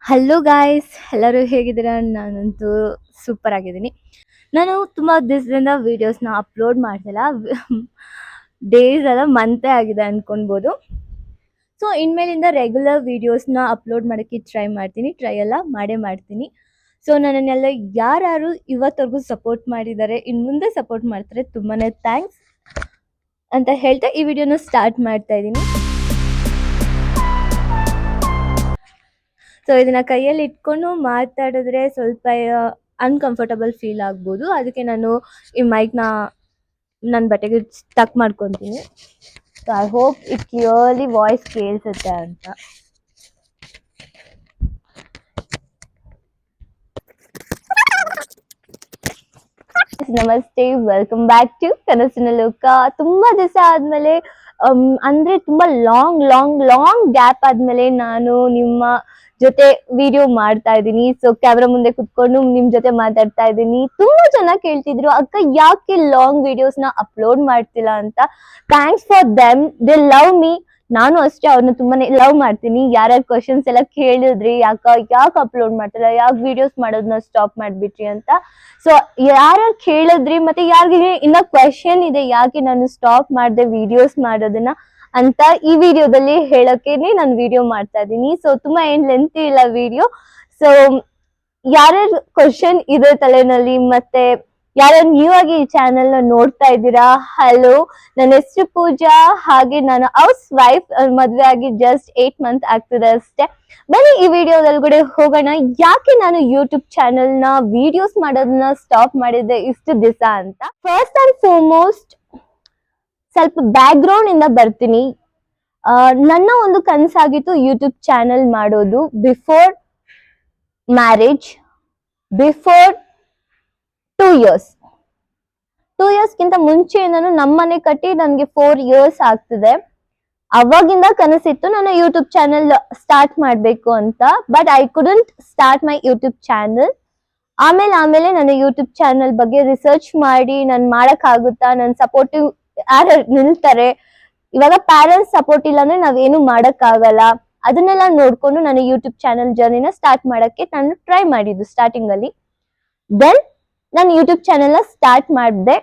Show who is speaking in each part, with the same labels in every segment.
Speaker 1: Hello guys, ಎಲ್ಲರೂ ಹೇಗಿದ್ದೀರಾ? ನಾನಂತೂ ಸೂಪರ್ ಆಗಿದ್ದೀನಿ. ನಾನು ತುಂಬ ದಿವಸದಿಂದ ವೀಡಿಯೋಸ್ನ ಅಪ್ಲೋಡ್ ಮಾಡ್ತಿಲ್ಲ. ಡೇಸ್ ಅಲ್ಲ, ಮಂತೇ ಆಗಿದೆ ಅಂದ್ಕೊಳ್ಬೋದು. ಸೊ ಇನ್ಮೇಲಿಂದ ರೆಗ್ಯುಲರ್ ವೀಡಿಯೋಸ್ನ ಅಪ್ಲೋಡ್ ಮಾಡೋಕ್ಕೆ ಟ್ರೈ ಮಾಡ್ತೀನಿ. ಟ್ರೈ ಎಲ್ಲ ಮಾಡೇ ಮಾಡ್ತೀನಿ. ಸೊ ನನ್ನನ್ನೆಲ್ಲ ಯಾರು ಇವತ್ತವರೆಗೂ ಸಪೋರ್ಟ್ ಮಾಡಿದ್ದಾರೆ, ಇನ್ನು ಮುಂದೆ ಸಪೋರ್ಟ್ ಮಾಡ್ತಾರೆ, ತುಂಬಾ ಥ್ಯಾಂಕ್ಸ್ ಅಂತ ಹೇಳ್ತಾ ಈ ವಿಡಿಯೋನ ಸ್ಟಾರ್ಟ್ ಮಾಡ್ತಾ ಇದ್ದೀನಿ. ಸೊ ಇದನ್ನ ಕೈಯಲ್ಲಿ ಇಟ್ಕೊಂಡು ಮಾತಾಡಿದ್ರೆ ಸ್ವಲ್ಪ ಅನ್ಕಂಫರ್ಟಬಲ್ ಫೀಲ್ ಆಗ್ಬೋದು. ಅದಕ್ಕೆ ನಾನು ಈ ಮೈಕ್ನ ನನ್ನ ಬಟ್ಟೆಗೆ ಸ್ಟಕ್ ಮಾಡ್ಕೊತೀನಿ. So I hope it clearly voice ಕೇಳಿಸುತ್ತೆ ಅಂತ. ನಮಸ್ತೆ, ವೆಲ್ಕಮ್ ಬ್ಯಾಕ್ ಟು ಕನಸಿನ ಲೋಕ. ತುಂಬಾ ದಿವಸ ಆದ್ಮೇಲೆ, ಅಂದ್ರೆ ತುಂಬಾ ಲಾಂಗ್ ಲಾಂಗ್ ಲಾಂಗ್ ಗ್ಯಾಪ್ ಆದ್ಮೇಲೆ ನಾನು ನಿಮ್ಮ ಜೊತೆ ವಿಡಿಯೋ ಮಾಡ್ತಾ ಇದ್ದೀನಿ. ಸೊ ಕ್ಯಾಮ್ರಾ ಮುಂದೆ ಕುತ್ಕೊಂಡು ನಿಮ್ ಜೊತೆ ಮಾತಾಡ್ತಾ ಇದ್ದೀನಿ. ತುಂಬಾ ಜನ ಕೇಳ್ತಿದ್ರು, ಅಕ್ಕ ಯಾಕೆ ಲಾಂಗ್ ವಿಡಿಯೋಸ್ ನ ಅಪ್ಲೋಡ್ ಮಾಡ್ತಿಲ್ಲ ಅಂತ. Thanks for them, they love me. ನಾನು ಅಷ್ಟೇ ಅವ್ರನ್ನ ತುಂಬಾನೇ ಲವ್ ಮಾಡ್ತೀನಿ. ಯಾರ್ಯಾರು ಕ್ವಶನ್ಸ್ ಎಲ್ಲ ಕೇಳಿದ್ರಿ, ಯಾಕೆ ಅಪ್ಲೋಡ್ ಮಾಡ್ತಿಲ್ಲ, ಯಾಕೆ ವಿಡಿಯೋಸ್ ಮಾಡೋದನ್ನ ಸ್ಟಾಪ್ ಮಾಡ್ಬಿಟ್ರಿ ಅಂತ. ಸೊ ಯಾರ್ಯಾರು ಕೇಳಿದ್ರಿ, ಮತ್ತೆ ಯಾರಿಗೆ ಇನ್ನ ಕ್ವೆಶನ್ ಇದೆ ಯಾಕೆ ನಾನು ಸ್ಟಾಪ್ ಮಾಡಿದೆ ವಿಡಿಯೋಸ್ ಮಾಡೋದನ್ನ ಅಂತ ಈ ವಿಡಿಯೋದಲ್ಲಿ ಹೇಳೋಕೆನೆ ನಾನು ವಿಡಿಯೋ ಮಾಡ್ತಾ ಇದ್ದೀನಿ. ಸೊ ತುಂಬಾ ಏನ್ ಲೆಂತಿ ಇಲ್ಲ ವಿಡಿಯೋ. ಸೊ ಯಾರ್ಯಾರು ಕ್ವಶನ್ ಇದೆ ತಲೆನಲ್ಲಿ, ಮತ್ತೆ ಯಾರ್ಯಾರು ನ್ಯೂ ಆಗಿ ಈ ಚಾನೆಲ್ ನ ನೋಡ್ತಾ ಇದ್ದೀರಾ, ಹಲೋ, ನನ್ನ ಹೆಸರು ಪೂಜಾ. ಹಾಗೆ ನಾನು ಹೌಸ್ ವೈಫ್, ಮದ್ವೆ ಆಗಿ ಜಸ್ಟ್ 8 ಮಂತ್ ಆಗ್ತದೆ ಅಷ್ಟೇ. ಬನ್ನಿ ಈ ವಿಡಿಯೋದೊಳಗಡೆ ಹೋಗೋಣ, ಯಾಕೆ ನಾನು ಯೂಟ್ಯೂಬ್ ಚಾನೆಲ್ ನ ವಿಡಿಯೋಸ್ ಮಾಡೋದನ್ನ ಸ್ಟಾಪ್ ಮಾಡಿದ್ದೆ ಇಷ್ಟು ದಿವಸ ಅಂತ. ಫಸ್ಟ್ ಅಂಡ್ ಫಾರ್ಮೋಸ್ಟ್ ಸ್ವಲ್ಪ ಬ್ಯಾಕ್ ಗ್ರೌಂಡ್ ಇಂದ ಬರ್ತೀನಿ. ನನ್ನ ಒಂದು ಕನಸಾಗಿತ್ತು ಯೂಟ್ಯೂಬ್ ಚಾನೆಲ್ ಮಾಡೋದು. Before marriage, before 2 years, 2 years ಗಿಂತ ಮುಂಚೆಯಿಂದನೂ ನಮ್ಮನೆ ಕಟ್ಟಿ ನನ್ಗೆ 4 years ಆಗ್ತಿದೆ. ಅವಾಗಿಂದ ಕನಸಿತ್ತು ನಾನು ಯೂಟ್ಯೂಬ್ ಚಾನೆಲ್ ಸ್ಟಾರ್ಟ್ ಮಾಡ್ಬೇಕು ಅಂತ. But I couldn't start my YouTube channel. ಆಮೇಲೆ ನಾನು ಯೂಟ್ಯೂಬ್ ಚಾನೆಲ್ ಬಗ್ಗೆ ರಿಸರ್ಚ್ ಮಾಡಿ ನಾನು ಮಾಡಕ್ ಆಗುತ್ತಾ, ನನ್ನ ಸಪೋರ್ಟಿವ್ ಯಾರು ನಿಲ್ತಾರೆ. ಇವಾಗ ಪ್ಯಾರೆಂಟ್ಸ್ ಸಪೋರ್ಟ್ ಇಲ್ಲ ಅಂದ್ರೆ ನಾವೇನು ಮಾಡಕ್ ಆಗಲ್ಲ. ಅದನ್ನೆಲ್ಲ ನೋಡ್ಕೊಂಡು ನಾನು ಯೂಟ್ಯೂಬ್ ಚಾನೆಲ್ ಜರ್ನಿನ ಸ್ಟಾರ್ಟ್ ಮಾಡಕ್ಕೆ ನಾನು ಟ್ರೈ ಮಾಡಿದ್ದು ಸ್ಟಾರ್ಟಿಂಗ್ ಅಲ್ಲಿ. ದೆನ್ ನಾನು ಯೂಟ್ಯೂಬ್ ಚಾನೆಲ್ ನ ಸ್ಟಾರ್ಟ್ ಮಾಡಿದೆ.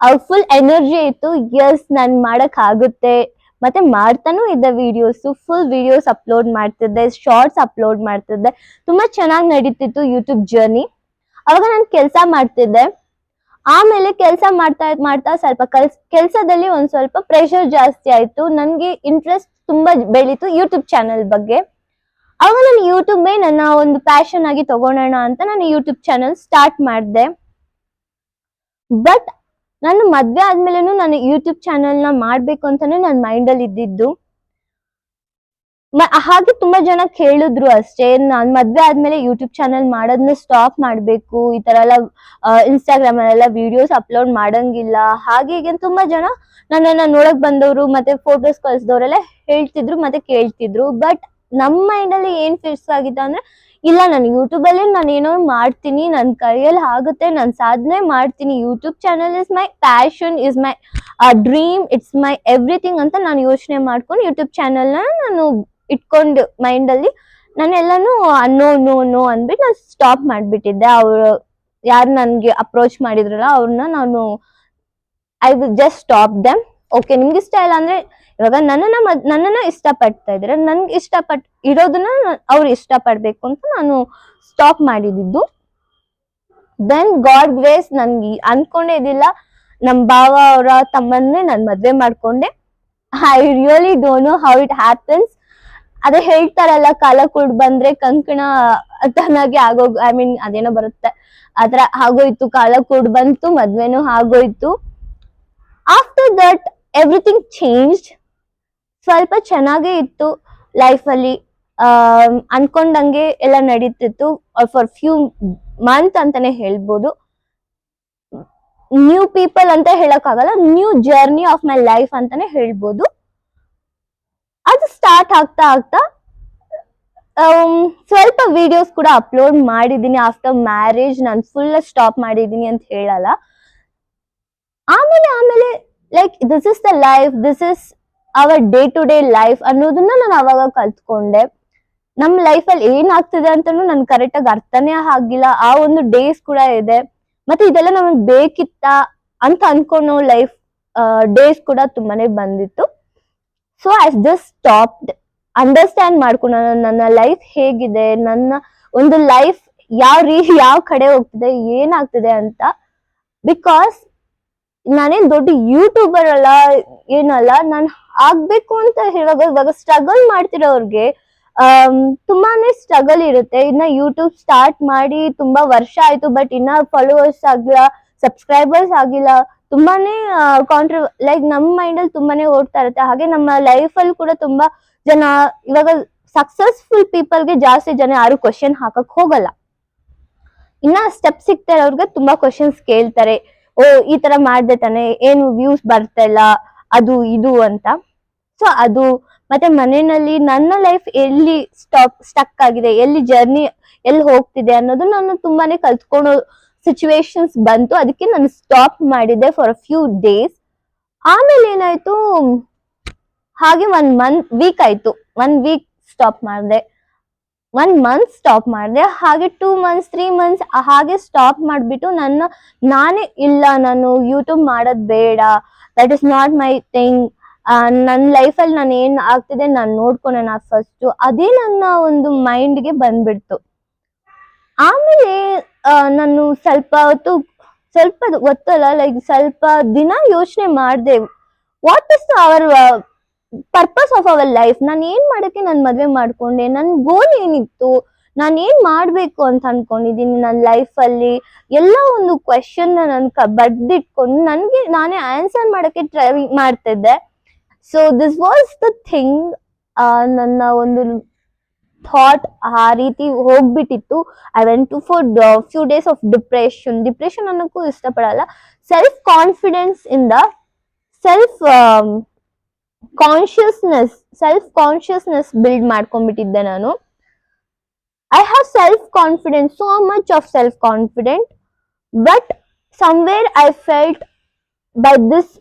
Speaker 1: ಅವ್ರ ಫುಲ್ ಎನರ್ಜಿ ಇತ್ತು, ಎಸ್ ನಾನು ಮಾಡಕ್ ಆಗುತ್ತೆ. ಮತ್ತೆ ಮಾಡ್ತಾನೂ ಇದ್ದ ವಿಡಿಯೋಸ್, ಫುಲ್ ವಿಡಿಯೋಸ್ ಅಪ್ಲೋಡ್ ಮಾಡ್ತಿದ್ದೆ, ಶಾರ್ಟ್ಸ್ ಅಪ್ಲೋಡ್ ಮಾಡ್ತಿದ್ದೆ. ತುಂಬಾ ಚೆನ್ನಾಗಿ ನಡೀತಿತ್ತು ಯೂಟ್ಯೂಬ್ ಜರ್ನಿ. ಅವಾಗ ನಾನು ಕೆಲಸ ಮಾಡ್ತಿದ್ದೆ. ಆಮೇಲೆ ಕೆಲಸ ಮಾಡ್ತಾ ಮಾಡ್ತಾ ಸ್ವಲ್ಪ ಕೆಲ್ಸದಲ್ಲಿ ಒಂದ್ ಸ್ವಲ್ಪ ಪ್ರೆಷರ್ ಜಾಸ್ತಿ ಆಯ್ತು. ನನ್ಗೆ ಇಂಟ್ರೆಸ್ಟ್ ತುಂಬಾ ಬೆಳೀತು ಯೂಟ್ಯೂಬ್ ಚಾನೆಲ್ ಬಗ್ಗೆ. ಅವಾಗ ನಾನು ಯೂಟ್ಯೂಬ್ ನನ್ನ ಒಂದು ಪ್ಯಾಷನ್ ಆಗಿ ತಗೊಳೋಣ ಅಂತ ನಾನು ಯೂಟ್ಯೂಬ್ ಚಾನೆಲ್ ಸ್ಟಾರ್ಟ್ ಮಾಡಿದೆ. ಬಟ್ ನಾನು ಮದ್ವೆ ಆದ್ಮೇಲೆನು ನಾನು ಯೂಟ್ಯೂಬ್ ಚಾನೆಲ್ ನ ಮಾಡ್ಬೇಕು ಅಂತಾನೆ ನನ್ನ ಮೈಂಡ್ ಅಲ್ಲಿ ಇದ್ದಿದ್ದು. ಹಾಗೆ ತುಂಬಾ ಜನ ಕೇಳಿದ್ರು ಅಷ್ಟೇ, ನಾನ್ ಮದ್ವೆ ಆದ್ಮೇಲೆ ಯೂಟ್ಯೂಬ್ ಚಾನೆಲ್ ಮಾಡೋದನ್ನ ಸ್ಟಾಪ್ ಮಾಡ್ಬೇಕು, ಈ ತರ ಎಲ್ಲ ಇನ್ಸ್ಟಾಗ್ರಾಮ್ ಅಲ್ಲೆಲ್ಲ ವಿಡಿಯೋಸ್ ಅಪ್ಲೋಡ್ ಮಾಡಂಗಿಲ್ಲ, ಹಾಗೆ ಹೀಗೆ ತುಂಬಾ ಜನ ನನ್ನನ್ನ ನೋಡಕ್ ಬಂದವರು ಮತ್ತೆ ಫೋಟೋಸ್ ಕಳ್ಸಿದವರೆಲ್ಲ ಹೇಳ್ತಿದ್ರು ಮತ್ತೆ ಕೇಳ್ತಿದ್ರು. ಬಟ್ ನಮ್ಮ ಮೈಂಡ್ ಅಲ್ಲಿ ಏನ್ ಫಿಕ್ಸ್ ಆಗಿತ್ತು ಅಂದ್ರೆ, ಇಲ್ಲ ನಾನು ಯೂಟ್ಯೂಬ್ ಅಲ್ಲಿ ನಾನು ಏನೋ ಮಾಡ್ತೀನಿ, ನನ್ನ ಕೈಯಲ್ಲಿ ಆಗುತ್ತೆ, ನಾನು ಸಾಧನೆ ಮಾಡ್ತೀನಿ, YouTube channel is my passion, is my dream, it's my everything ಅಂತ ನಾನು ಯೋಚನೆ ಮಾಡ್ಕೊಂಡು ಯೂಟ್ಯೂಬ್ ಚಾನೆಲ್ ನ ನಾನು ಇಟ್ಕೊಂಡು ಮೈಂಡ್ ಅಲ್ಲಿ ನಾನೆಲ್ಲಾನು ನೋ ನೋ ನೋ ಅಂದ್ಬಿಟ್ಟು ನಾನು ಸ್ಟಾಪ್ ಮಾಡ್ಬಿಟ್ಟಿದ್ದೆ. ಅವ್ರು ಯಾರು ನನ್ಗೆ ಅಪ್ರೋಚ್ ಮಾಡಿದ್ರಲ್ಲ ಅವ್ರನ್ನ ನಾನು I will just stop them. Okay, ನಿಮ್ಗೆ ಇಷ್ಟ ಇಲ್ಲ ಅಂದ್ರೆ, ಇವಾಗ ನನ್ನನ್ನ ಇಷ್ಟಪಡ್ತಾ ಇದ್ರೆ ನನ್ಗೆ ಇಷ್ಟಪಟ್ಟು ಇರೋದನ್ನ ಅವ್ರು ಇಷ್ಟ ಪಡ್ಬೇಕು ಅಂತ ನಾನು ಸ್ಟಾಪ್ ಮಾಡಿದ್ದು. ದೆನ್ ಗಾಡ್ ಗ್ರೇಸ್, ನನ್ಗೆ ಅನ್ಕೊಂಡೇ ಇದಿಲ್ಲ, ನಮ್ ಭಾವ ಅವರ ತಮ್ಮನ್ನೇ ನಾನು ಮದ್ವೆ ಮಾಡ್ಕೊಂಡೆ. I really don't know how it happens. ಅದೇ ಹೇಳ್ತಾರಲ್ಲ, ಕಾಲ ಕೂಡ್ ಬಂದ್ರೆ ಕಂಕಣ ತನಾಗೆ ಐ ಮೀನ್ ಅದೇನೋ ಬರುತ್ತೆ, ಆತರ ಆಗೋಯ್ತು. ಕಾಲ ಕೂಡ್ ಬಂತು, ಮದ್ವೆನೂ ಆಗೋಯ್ತು. After that everything changed. ಸ್ವಲ್ಪ ಚೆನ್ನಾಗೇ ಇತ್ತು ಲೈಫ್ ಅಲ್ಲಿ. ಅನ್ಕೊಂಡಂಗೆ ಎಲ್ಲ ನಡೀತಿತ್ತು ಫಾರ್ ಫ್ಯೂ ಮಂತ್ ಅಂತಾನೆ ಹೇಳ್ಬೋದು. ನ್ಯೂ ಪೀಪಲ್ ಅಂತ ಹೇಳಕ್ ಆಗಲ್ಲ, new journey of my life ಅಂತಾನೆ ಹೇಳ್ಬೋದು. ಅದು ಸ್ಟಾರ್ಟ್ ಆಗ್ತಾ ಆಗ್ತಾ ಸ್ವಲ್ಪ ವಿಡಿಯೋಸ್ ಕೂಡ ಅಪ್ಲೋಡ್ ಮಾಡಿದೀನಿ. ಆಫ್ಟರ್ ಮ್ಯಾರೇಜ್ ನಾನು ಫುಲ್ ಸ್ಟಾಪ್ ಮಾಡಿದೀನಿ ಅಂತ ಹೇಳಲ್ಲ. ಆಮೇಲೆ like this is the life, this is our day to day life ಅನ್ನೋದನ್ನ ನಾನು ಅವಾಗ ಕಲ್ತ್ಕೊಂಡೆ. ನಮ್ ಲೈಫ್ ಅಲ್ಲಿ ಏನಾಗ್ತಿದೆ ಅಂತಾನು ನನ್ ಕರೆಕ್ಟ್ ಆಗಿ ಅರ್ಥನೇ ಆಗಿಲ್ಲ. ಆ ಒಂದು ಡೇಸ್ ಕೂಡ ಇದೆ. ಮತ್ತೆ ಇದೆಲ್ಲ ನಮಗ್ ಬೇಕಿತ್ತ ಅಂತ ಅನ್ಕೊಂಡು ಲೈಫ್ ಡೇಸ್ ಕೂಡ ತುಂಬಾನೇ ಬಂದಿತ್ತು. So I just stopped understand ಮಾಡ್ಕೊಂಡು ನನ್ನ ಲೈಫ್ ಹೇಗಿದೆ, ನನ್ನ ಒಂದು ಲೈಫ್ ಯಾವ ಕಡೆ ಹೋಗ್ತಿದೆ, ಏನಾಗ್ತಿದೆ ಅಂತ. ಬಿಕಾಸ್ ನಾನೇನ್ ದೊಡ್ಡ ಯೂಟ್ಯೂಬರ್ ಅಲ್ಲ, ಏನಲ್ಲ. ನಾನ್ ಆಗ್ಬೇಕು ಅಂತ ಹೇಳುವಾಗ ಇವಾಗ ಸ್ಟ್ರಗಲ್ ಮಾಡ್ತಿರೋರ್ಗೆ ತುಂಬಾನೇ ಸ್ಟ್ರಗಲ್ ಇರುತ್ತೆ. ಇನ್ನ ಯೂಟ್ಯೂಬ್ ಸ್ಟಾರ್ಟ್ ಮಾಡಿ ತುಂಬಾ ವರ್ಷ ಆಯ್ತು, ಬಟ್ ಇನ್ನ ಫಾಲೋವರ್ಸ್ ಆಗಿಲ್ಲ, ಸಬ್ಸ್ಕ್ರೈಬರ್ಸ್ ಆಗಿಲ್ಲ. ತುಂಬಾನೇ ಲೈಕ್ ನಮ್ಮ ಮೈಂಡ್ ಅಲ್ಲಿ ತುಂಬಾನೇ ಓಡ್ತಾ ಇರುತ್ತೆ. ಹಾಗೆ ನಮ್ಮ ಲೈಫ್ ಅಲ್ಲಿ ಕೂಡ ತುಂಬಾ ಜನ ಇವಾಗ ಸಕ್ಸಸ್ಫುಲ್ ಪೀಪಲ್ಗೆ ಜಾಸ್ತಿ ಜನ ಯಾರು ಕ್ವಶನ್ ಹಾಕಕ್ ಹೋಗಲ್ಲ. ಇನ್ನ ಸ್ಟೆಪ್ ಸಿಗ್ತಾ ಇರೋರ್ಗೆ ತುಂಬಾ ಕ್ವಶನ್ಸ್ ಕೇಳ್ತಾರೆ. ಓ ಈ ತರ ಮಾಡ್ದೆ ತಾನೆ, ಏನು ವ್ಯೂಸ್ ಬರ್ತಾ ಇಲ್ಲ, ಅದು ಇದು ಅಂತ. ಸೊ ಅದು ಮತ್ತೆ ಮನೆಯಲ್ಲಿ ನನ್ನ ಲೈಫ್ ಎಲ್ಲಿ ಸ್ಟಕ್ ಆಗಿದೆ, ಎಲ್ಲಿ ಜರ್ನಿ ಎಲ್ಲಿ ಹೋಗ್ತಿದೆ ಅನ್ನೋದು ನಾನು ತುಂಬಾನೇ ಕಲ್ತ್ಕೊಳ್ಳೋ ಸಿಚುವೇಶನ್ಸ್ ಬಂತು. ಅದಕ್ಕೆ ನಾನು ಸ್ಟಾಪ್ ಮಾಡಿದ್ದೆ ಫಾರ್ ಅ ಫ್ಯೂ ಡೇಸ್. ಆಮೇಲೆ ಏನಾಯ್ತು, ಹಾಗೆ 1 ವೀಕ್ ಆಯ್ತು. 1 ವೀಕ್ ಸ್ಟಾಪ್ ಮಾಡಿದೆ, 1 ಮಂತ್ ಸ್ಟಾಪ್ ಮಾಡಿದೆ. ಹಾಗೆ 2 ಮಂತ್ಸ್ 3 ಮಂತ್ಸ್ ಹಾಗೆ ಸ್ಟಾಪ್ ಮಾಡ್ಬಿಟ್ಟು ನಾನೇ ಇಲ್ಲ, ನಾನು ಯೂಟ್ಯೂಬ್ ಮಾಡೋದ್ ಬೇಡ, that is not my thing. ನನ್ನ ಲೈಫಲ್ಲಿ ನಾನು ಏನ್ ಆಗ್ತಿದೆ ನಾನು ನೋಡ್ಕೊಳ್ಳೋಣ ಫಸ್ಟ್, ಅದೇ ನನ್ನ ಒಂದು ಮೈಂಡ್ಗೆ ಬಂದ್ಬಿಡ್ತು. ಆಮೇಲೆ ನಾನು ಸ್ವಲ್ಪ ಗೊತ್ತಲ್ಲ, ಲೈಕ್ ಸ್ವಲ್ಪ ದಿನ ಯೋಚನೆ ಮಾಡಿದೆ, what is our purpose of our life. ನಾನು ಏನ್ ಮಾಡಕ್ಕೆ ನಾನು ಮದ್ವೆ ಮಾಡ್ಕೊಂಡೆ, ನನ್ ಗೋಲ್ ಏನಿತ್ತು, ನಾನು ಏನ್ ಮಾಡ್ಬೇಕು ಅಂತ ಅನ್ಕೊಂಡಿದೀನಿ ನನ್ನ ಲೈಫ್ ಅಲ್ಲಿ, ಎಲ್ಲ ಒಂದು ಕ್ವೆಶನ್ ನಾನು ಬಡ್ದಿಟ್ಕೊಂಡು ನನ್ಗೆ ನಾನೇ ಆನ್ಸರ್ ಮಾಡಕ್ಕೆ ಟ್ರೈ ಮಾಡ್ತಿದ್ದೆ. So this was the thing. ನನ್ನ ಒಂದು ಥಾಟ್ ಆ ರೀತಿ ಹೋಗ್ಬಿಟ್ಟಿತ್ತು. I went to for few days of depression ಅನ್ನೋಕ್ಕೂ ಇಷ್ಟಪಡಲ್ಲ, ಸೆಲ್ಫ್ ಕಾನ್ಫಿಡೆನ್ಸ್ ಇಂದ ಸೆಲ್ಫ್ ಕಾನ್ಶಿಯಸ್ನೆಸ್ ಬಿಲ್ಡ್ ಮಾಡ್ಕೊಂಡ್ಬಿಟ್ಟಿದ್ದೆ ನಾನು. I have self confidence, so much of self confident, but somewhere I felt by this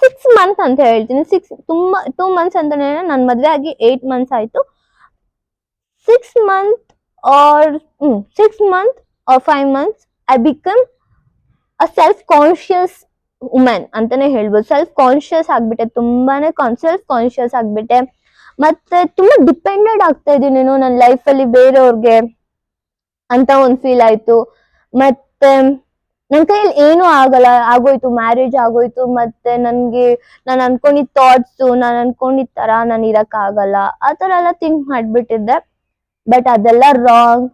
Speaker 1: 6 month ಅಂತ ಹೇಳ್ತೀನಿ. 2 ಮಂತ್ಸ್ ಅಂತಾನೆ, ನನ್ನ ಮದ್ವೆ ಆಗಿ 8 ಮಂತ್ಸ್ ಆಯ್ತು. 6 months or 5 months I become a self conscious woman ಅಂತಾನೆ ಹೇಳ್ಬೋದು. ಸೆಲ್ಫ್ ಕಾನ್ಶಿಯಸ್ ಆಗ್ಬಿಟ್ಟೆ, ತುಂಬಾನೇ ಸೆಲ್ಫ್ ಕಾನ್ಶಿಯಸ್ ಆಗ್ಬಿಟ್ಟೆ. ಮತ್ತೆ ತುಂಬಾ ಡಿಪೆಂಡೆಡ್ ಆಗ್ತಾ ಇದೀನಿ ನನ್ನ ಲೈಫ್ ಅಲ್ಲಿ ಬೇರೆಯವ್ರಿಗೆ ಅಂತ ಒಂದ್ ಫೀಲ್ ಆಯ್ತು. ಮತ್ತೆ ನನ್ ಕೈಯಲ್ಲಿ ಏನು ಆಗಲ್ಲ, ಆಗೋಯ್ತು, ಮ್ಯಾರೇಜ್ ಆಗೋಯ್ತು. ಮತ್ತೆ ನಾನು ಅನ್ಕೊಂಡಿದ್ ಥಾಟ್ಸ್, ನಾನು ಅನ್ಕೊಂಡಿದ್ ತರ ನಾನು ಇರಕ್ ಆಗಲ್ಲ, ಆ ತರ ಎಲ್ಲ ಥಿಂಕ್ ಮಾಡ್ಬಿಟ್ಟಿದ್ದೆ. ಬಟ್ ಅದೆಲ್ಲ wrong.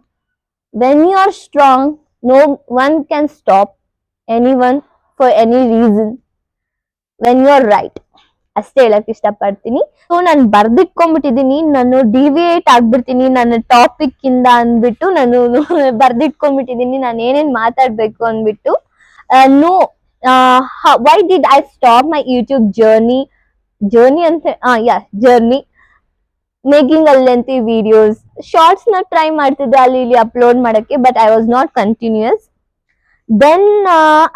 Speaker 1: When you are strong, no one can stop anyone for any reason when you are right. ಅಷ್ಟೇ ಹೇಳಕ್ ಇಷ್ಟಪಡ್ತೀನಿ. ಸೊ ನಾನು ಬರ್ದಿಟ್ಕೊಂಡ್ಬಿಟ್ಟಿದೀನಿ, ನಾನು ಡಿವಿಯೇಟ್ ಆಗ್ಬಿಡ್ತೀನಿ ನನ್ನ ಟಾಪಿಕ್ ಇಂದ ಅಂದ್ಬಿಟ್ಟು ನಾನು ಬರ್ದಿಟ್ಕೊಂಡ್ಬಿಟ್ಟಿದೀನಿ ನಾನು ಏನೇನ್ ಮಾತಾಡ್ಬೇಕು ಅಂದ್ಬಿಟ್ಟು. No, why did I stop my YouTube journey ಅಂತ journey making a lengthy videos. Shorts ನ ಟ್ರೈ ಮಾಡ್ತಿದ್ದೆ ಅಲ್ಲಿ ಇಲ್ಲಿ ಅಪ್ಲೋಡ್ ಮಾಡಕ್ಕೆ, but I was not continuous. Then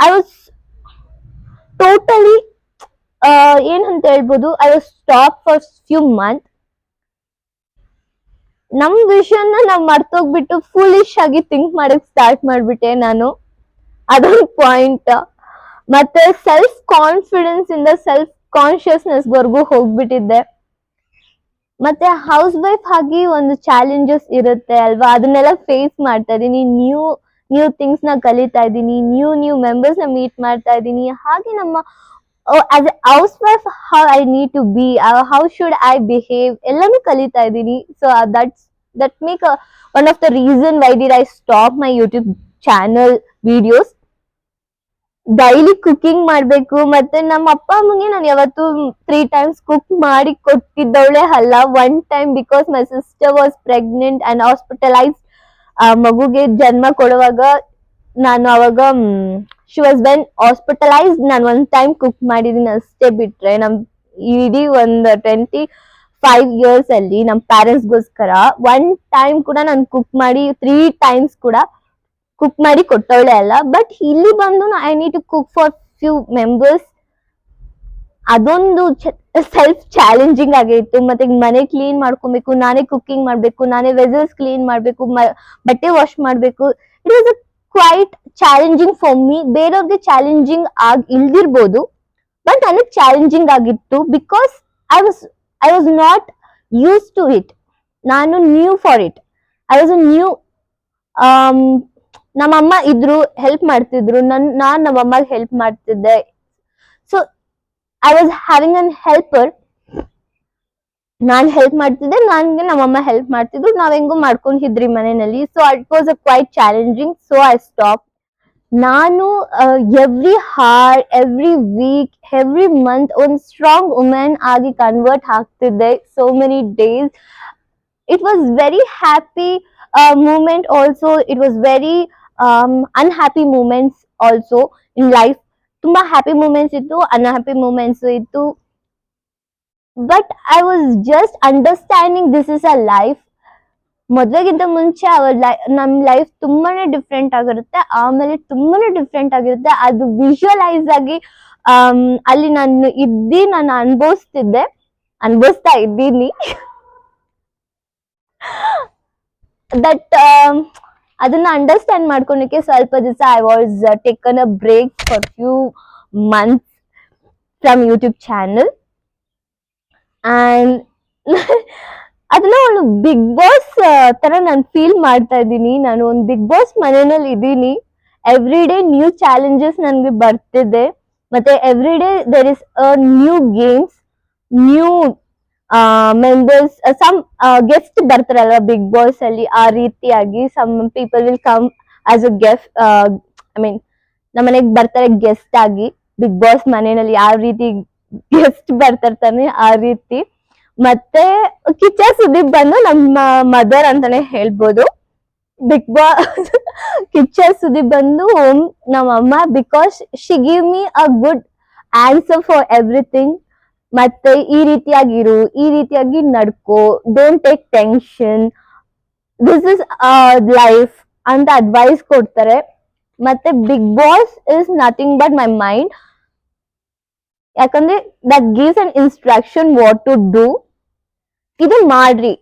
Speaker 1: I was totally ಏನಂತ ಹೇಳ್ಬೋದು, I was stop for few month. ನಮ್ vision ನಾವ್ ಮರ್ತೋಗ್ಬಿಟ್ಟು ಫೂಲಿಶ್ ಆಗಿ ಥಿಂಕ್ ಮಾಡಕ್ ಸ್ಟಾರ್ಟ್ ಮಾಡ್ಬಿಟ್ಟೆ ನಾನು. ಅದೊಂದು ಪಾಯಿಂಟ್. ಮತ್ತೆ ಸೆಲ್ಫ್ ಕಾನ್ಫಿಡೆನ್ಸ್ ಇಂದ ಸೆಲ್ಫ್ ಕಾನ್ಶಿಯಸ್ನೆಸ್ ವರ್ಗೂ ಹೋಗ್ಬಿಟ್ಟಿದ್ದೆ. ಮತ್ತೆ ಹೌಸ್ ವೈಫ್ ಆಗಿ ಒಂದು ಚಾಲೆಂಜಸ್ ಇರುತ್ತೆ ಅಲ್ವಾ, ಅದನ್ನೆಲ್ಲ ಫೇಸ್ ಮಾಡ್ತಾ ಇದೀನಿ. ನ್ಯೂ ಥಿಂಗ್ಸ್ ನ ಕಲಿತಾ ಇದ್ದೀನಿ, ನ್ಯೂ ಮೆಂಬರ್ಸ್ ನ ಮೀಟ್ ಮಾಡ್ತಾ ಇದ್ದೀನಿ. ಹಾಗೆ ನಮ್ಮ as a housewife how I need to be, how should I behave ಎಲ್ಲಾನು ಕಲಿತಾ ಇದ್ದೀನಿ. So that make one of the reason why did I stop my YouTube channel videos. Daily cooking ಮಾಡ್ಬೇಕು. ಮತ್ತೆ ನಮ್ಮ ಅಪ್ಪ ಅಮ್ಮಗೆ ನಾನು ಯಾವತ್ತು 3 times ಕುಕ್ ಮಾಡಿ ಕೊಟ್ಟಿದ್ದವಳೆ ಅಲ್ಲ. 1 time because my sister was pregnant and hospitalised. ಮಗುಗೆ ಜನ್ಮ ಕೊಡುವಾಗ ನಾನು ಅವಾಗ ಶಿ ವಾಸ್ ವೆನ್ ಹಾಸ್ಪಿಟಲೈಸ್ಡ್. ನಾನು 1 time ಕುಕ್ ಮಾಡಿದೀನಿ ಅಷ್ಟೇ. ಬಿಟ್ರೆ ನಮ್ ಇಡೀ ಒಂದು 25 years ಅಲ್ಲಿ ನಮ್ಮ ಪ್ಯಾರೆಂಟ್ಸ್ಗೋಸ್ಕರ 1 time ಕೂಡ ನಾನು ಕುಕ್ ಮಾಡಿ 3 times ಕೂಡ ಕುಕ್ ಮಾಡಿ ಕೊಟ್ಟವಳೆ ಅಲ್ಲ. ಬಟ್ ಇಲ್ಲಿ ಬಂದು I need to cook for few members. ಅದೊಂದು ಸೆಲ್ಫ್ ಚಾಲೆಂಜಿಂಗ್ ಆಗಿತ್ತು. ಮತ್ತೆ ಮನೆ ಕ್ಲೀನ್ ಮಾಡ್ಕೊಬೇಕು, ನಾನೇ ಕುಕಿಂಗ್ ಮಾಡ್ಬೇಕು, ನಾನೇ ವೆಸಲ್ಸ್ ಕ್ಲೀನ್ ಮಾಡ್ಬೇಕು, ಬಟ್ಟೆ ವಾಶ್ ಮಾಡ್ಬೇಕು. It was quite challenging for me. ಬೇರೆಯವ್ರಿಗೆ ಚಾಲೆಂಜಿಂಗ್ ಇಲ್ದಿರ್ಬೋದು, ಬಟ್ ನನಗೆ ಚಾಲೆಂಜಿಂಗ್ ಆಗಿತ್ತು. Because I was not use to it. ನಾನು new for it. I was new. ನಮ್ಮಮ್ಮ ಇದ್ರು, ಹೆಲ್ಪ್ ಮಾಡ್ತಿದ್ರು, ನಾನ್ ನಮ್ಮಮ್ಮಗೆ ಹೆಲ್ಪ್ ಮಾಡ್ತಿದ್ದೆ. So I was having an helper. ನಾನ್ ಹೆಲ್ಪ್ ಮಾಡ್ತಿದ್ದೆ, ನನ್ಗೆ ನಮ್ಮಮ್ಮ ಹೆಲ್ಪ್ ಮಾಡ್ತಿದ್ರು, ನಾವ್ ಹೆಂಗೋ ಮಾಡ್ಕೊಂಡಿದ್ರಿ ಮನೆಯಲ್ಲಿ. So it was quite challenging. So I stop. ನಾನು every hour, every week, every month ಒಂದು ಸ್ಟ್ರಾಂಗ್ ವುಮೆನ್ ಆಗಿ ಕನ್ವರ್ಟ್ ಆಗ್ತಿದ್ದೆ. So many days it was very happy moment. Also it was very unhappy moments also in life. ತುಂಬಾ happy moments ಇತ್ತು, unhappy moments ಇತ್ತು. But I was just understanding this is a life. ಮದ್ವೆಗಿಂತ ಮುಂಚೆ ನಮ್ life ತುಂಬಾನೇ different ಆಗಿರುತ್ತೆ, ಆಮೇಲೆ ತುಂಬಾನೇ ಡಿಫ್ರೆಂಟ್ ಆಗಿರುತ್ತೆ. ಅದು ವಿಜುವಲೈಸ್ ಆಗಿ ಅಲ್ಲಿ ನಾನು ಅನುಭವಿಸ್ತಾ ಇದ್ದೀನಿ. ದಟ್ ಅದನ್ನ ಅಂಡರ್ಸ್ಟ್ಯಾಂಡ್ ಮಾಡ್ಕೊಳಕ್ಕೆ ಸ್ವಲ್ಪ ದಿವಸ I was taken a break for few months from YouTube channel. And ಅದನ್ನ ಒಂದು ಬಿಗ್ ಬಾಸ್ ತರ ನಾನು ಫೀಲ್ ಮಾಡ್ತಾ ಇದ್ದೀನಿ. ನಾನು ಒಂದು ಬಿಗ್ ಬಾಸ್ ಮನೆಯಲ್ಲಿ ಇದ್ದೀನಿ. ಎವ್ರಿ ಡೇ ನ್ಯೂ ಚಾಲೆಂಜಸ್ ನನ್ಗೆ ಬರ್ತಿದೆ. ಮತ್ತೆ every day there is new games, new members, some guest ಬರ್ತಾರಲ್ವಾ ಬಿಗ್ ಬಾಸ್ ಅಲ್ಲಿ. ಆ ರೀತಿಯಾಗಿ some people will come as a guest. I mean ನಮ್ಮನೆಗೆ ಬರ್ತಾರೆ ಗೆಸ್ಟ್ ಆಗಿ. ಬಿಗ್ ಬಾಸ್ ಮನೆಯಲ್ಲಿ ಯಾವ ರೀತಿ ಗೆಸ್ಟ್ ಬರ್ತಾನೆ ಆ ರೀತಿ. ಮತ್ತೆ ಕಿಚ್ಚ ಸುದೀಪ್ ಬಂದು ನಮ್ಮ ಮದರ್ ಅಂತಾನೆ ಹೇಳ್ಬೋದು. ಬಿಗ್ ಬಾಸ್ ಕಿಚ್ಚ ಸುದೀಪ್ ಬಂದು ನಮ್ಮ ಅಮ್ಮ. Because she give me a good answer for everything. ಮತ್ತೆ ಈ ರೀತಿಯಾಗಿರು, ಈ ರೀತಿಯಾಗಿ ನಡ್ಕೋ, don't take tension, this is life ಅಂತ ಅಡ್ವೈಸ್ ಕೊಡ್ತಾರೆ. ಮತ್ತೆ big boss is nothing but my mind. ಯಾಕಂದ್ರೆ that gives an instruction what to do. ಇದು ಮಾಡ್ರಿ,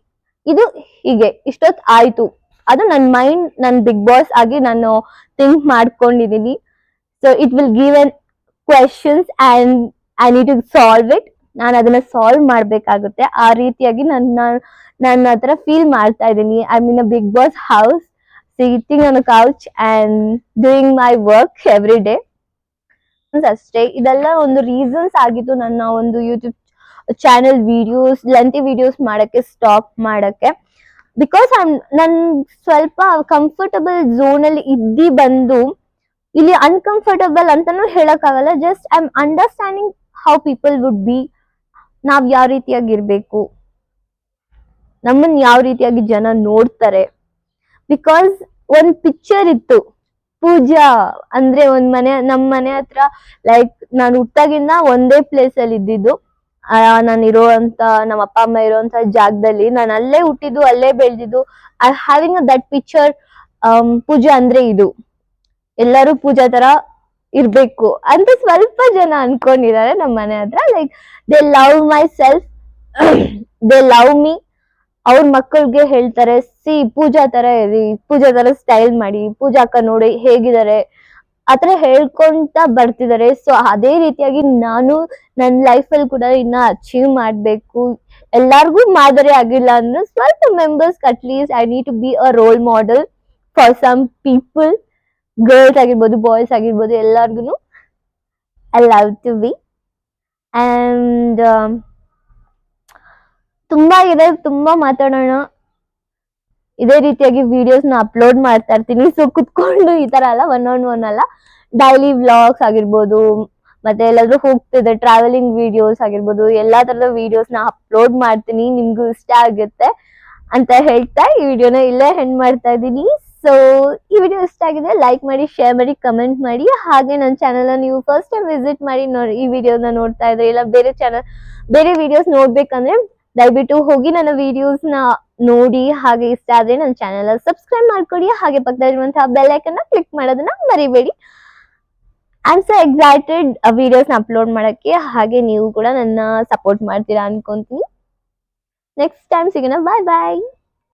Speaker 1: ಇದು ಹೀಗೆ ಇಷ್ಟೊತ್ತು ಆಯ್ತು. ಅದು ನನ್ನ ಮೈಂಡ್, ನನ್ ಬಿಗ್ ಬಾಸ್ ಆಗಿ ನಾನು ಥಿಂಕ್ ಮಾಡ್ಕೊಂಡಿದೀನಿ. So it will give an questions and I need to solve it. ನಾನು ಅದನ್ನ ಸಾಲ್ವ್ ಮಾಡ್ಬೇಕಾಗುತ್ತೆ. ಆ ರೀತಿಯಾಗಿ ನನ್ನ ಹತ್ರ ಫೀಲ್ ಮಾಡ್ತಾ ಇದ್ದೀನಿ. I mean a Bigg Boss house, sitting on a couch and doing my work every day ಅಷ್ಟೇ. ಇದೆಲ್ಲ ಒಂದು ರೀಸನ್ಸ್ ಆಗಿತ್ತು ನನ್ನ ಒಂದು YouTube channel videos, lengthy videos ಮಾಡಕ್ಕೆ ಸ್ಟಾಪ್ ಮಾಡಕ್ಕೆ. ಬಿಕಾಸ್ ನನ್ ಸ್ವಲ್ಪ ಕಂಫರ್ಟಬಲ್ ಝೋನ್ ಅಲ್ಲಿ ಬಂದು ಇಲ್ಲಿ ಅನ್ಕಂಫರ್ಟಬಲ್ ಅಂತಾನು ಹೇಳಕ್ ಆಗಲ್ಲ. Just I am understanding how people would be. ನಾವ್ ಯಾವ ರೀತಿಯಾಗಿರ್ಬೇಕು, ನಮ್ಮನ್ ಯಾವ ರೀತಿಯಾಗಿ ಜನ ನೋಡ್ತಾರೆ. ಬಿಕಾಸ್ ಒಂದ್ ಪಿಕ್ಚರ್ ಇತ್ತು, ಪೂಜಾ ಅಂದ್ರೆ ಒಂದ್ ನಮ್ ಮನೆ ಹತ್ರ, ಲೈಕ್ ನಾನು ಹುಟ್ಟಾಗಿಂದ ಒಂದೇ ಪ್ಲೇಸ್ ಅಲ್ಲಿ ಇದ್ದಿದ್ದು. ನಾನು ಇರೋಂತ, ನಮ್ಮ ಅಪ್ಪ ಅಮ್ಮ ಇರೋಂತ ಜಾಗದಲ್ಲಿ ನಾನು ಅಲ್ಲೇ ಹುಟ್ಟಿದ್ದು, ಅಲ್ಲೇ ಬೆಳೆದಿದ್ದು. I having that picture. Pooja ಅಂದ್ರೆ ಇದು, ಎಲ್ಲರೂ ಪೂಜಾ ತರ ಇರ್ಬೇಕು ಅಂತ ಸ್ವಲ್ಪ ಜನ ಅನ್ಕೊಂಡಿದ್ದಾರೆ ನಮ್ಮ ಮನೆ ಹತ್ರ. Like they love my self, they love me. ಅವ್ರ ಮಕ್ಕಳಿಗೆ ಹೇಳ್ತಾರೆ, ಸಿ ಪೂಜಾ ತರ ಇರಿ, ಪೂಜಾ ತರ ಸ್ಟೈಲ್ ಮಾಡಿ, ಪೂಜಾ ಅಕ್ಕ ನೋಡಿ ಹೇಗಿದ್ದಾರೆ, ಆತರ ಹೇಳ್ಕೊಂತ ಬರ್ತಿದ್ದಾರೆ. ಸೊ ಅದೇ ರೀತಿಯಾಗಿ ನಾನು ನನ್ನ ಲೈಫ್ ಅಲ್ಲಿ ಕೂಡ ಇನ್ನ ಅಚೀವ್ ಮಾಡ್ಬೇಕು. ಎಲ್ಲಾರ್ಗು ಮಾದರಿ ಆಗಿಲ್ಲ ಅಂದ್ರೆ ಸ್ವಲ್ಪ members at least I need to be a role model for some people. Girls ಆಗಿರ್ಬೋದು, ಬಾಯ್ಸ್ ಆಗಿರ್ಬೋದು, ಎಲ್ಲಾರ್ಗು I love to be. And ತುಂಬಾ ಇದೆ, ತುಂಬಾ ಮಾತಾಡೋಣ. ಇದೇ ರೀತಿಯಾಗಿ ವಿಡಿಯೋಸ್ ನ ಅಪ್ಲೋಡ್ ಮಾಡ್ತಾ ಇರ್ತೀನಿ. ಸೊ ಕುತ್ಕೊಂಡು ಈ ತರ ಅಲ್ಲ, ಒನ್ ಅಲ್ಲ, ಡೈಲಿ ವ್ಲಾಗ್ಸ್ ಆಗಿರ್ಬೋದು, ಮತ್ತೆ ಎಲ್ಲಾದ್ರೂ ಹೋಗ್ತಿದೆ ಟ್ರಾವೆಲಿಂಗ್ ವಿಡಿಯೋಸ್ ಆಗಿರ್ಬೋದು, ಎಲ್ಲಾ ತರದ ವಿಡಿಯೋಸ್ ನ ಅಪ್ಲೋಡ್ ಮಾಡ್ತೀನಿ. ನಿಮ್ಗೂ ಇಷ್ಟ ಆಗುತ್ತೆ ಅಂತ ಹೇಳ್ತಾ ಈ ವಿಡಿಯೋನ ಇಲ್ಲೇ ಹೆಂಡ್ ಮಾಡ್ತಾ ಇದ್ದೀನಿ. ಸೊ ಈ ವಿಡಿಯೋ ಇಷ್ಟ ಆಗಿದೆ ಲೈಕ್ ಮಾಡಿ, ಶೇರ್ ಮಾಡಿ, ಕಮೆಂಟ್ ಮಾಡಿ. ಹಾಗೆ ನನ್ನ ಚಾನಲ್ ನೀವು ಫಸ್ಟ್ ಟೈಮ್ ವಿಸಿಟ್ ಮಾಡಿ ಈ ವಿಡಿಯೋನ ನೋಡ್ತಾ ಇದ್ರೆ, ಇಲ್ಲ ಬೇರೆ ವಿಡಿಯೋಸ್ ನೋಡ್ಬೇಕಂದ್ರೆ ದಯವಿಟ್ಟು ಹೋಗಿ ನನ್ನ ವಿಡಿಯೋಸ್ ನ ನೋಡಿ. ಹಾಗೆ ಇಷ್ಟ ಆದ್ರೆ ನನ್ನ ಚಾನೆಲ್ ಸಬ್ಸ್ಕ್ರೈಬ್ ಮಾಡ್ಕೊಡಿ. ಹಾಗೆ ಪಕ್ಕದಲ್ಲಿರುವಂತಹ ಬೆಲ್ ಐಕನ್ ನ ಕ್ಲಿಕ್ ಮಾಡೋದನ್ನ ಮರಿಬೇಡಿ. I am so excited videos upload ಮಾಡಕ್ಕೆ. ಹಾಗೆ ನೀವು ಕೂಡ ನನ್ನ ಸಪೋರ್ಟ್ ಮಾಡ್ತೀರಾ ಅನ್ಕೊಂತೀನಿ. ನೆಕ್ಸ್ಟ್ ಟೈಮ್ ಸಿಗೋಣ. ಬಾಯ್ ಬಾಯ್.